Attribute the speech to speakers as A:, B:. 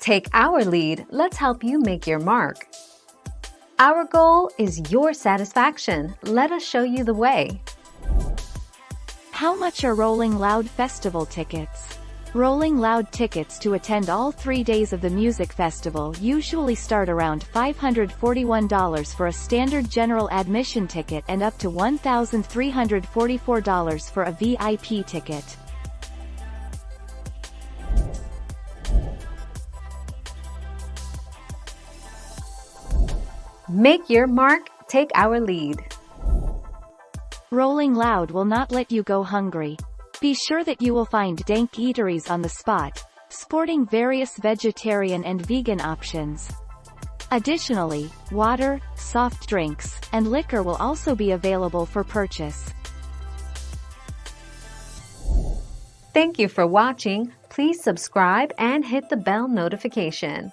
A: Take our lead, let's help you make your mark. Our goal is your satisfaction. Let us show you the way.
B: How much are Rolling Loud Festival tickets? Rolling Loud tickets to attend all 3 days of the music festival usually start around $541 for a standard general admission ticket and up to $1,344 for a VIP ticket.
A: Make your mark, take our lead.
B: Rolling Loud will not let you go hungry. Be sure that you will find dank eateries on the spot, sporting various vegetarian and vegan options. Additionally, water, soft drinks, and liquor will also be available for purchase.
A: Thank you for watching. Please subscribe and hit the bell notification.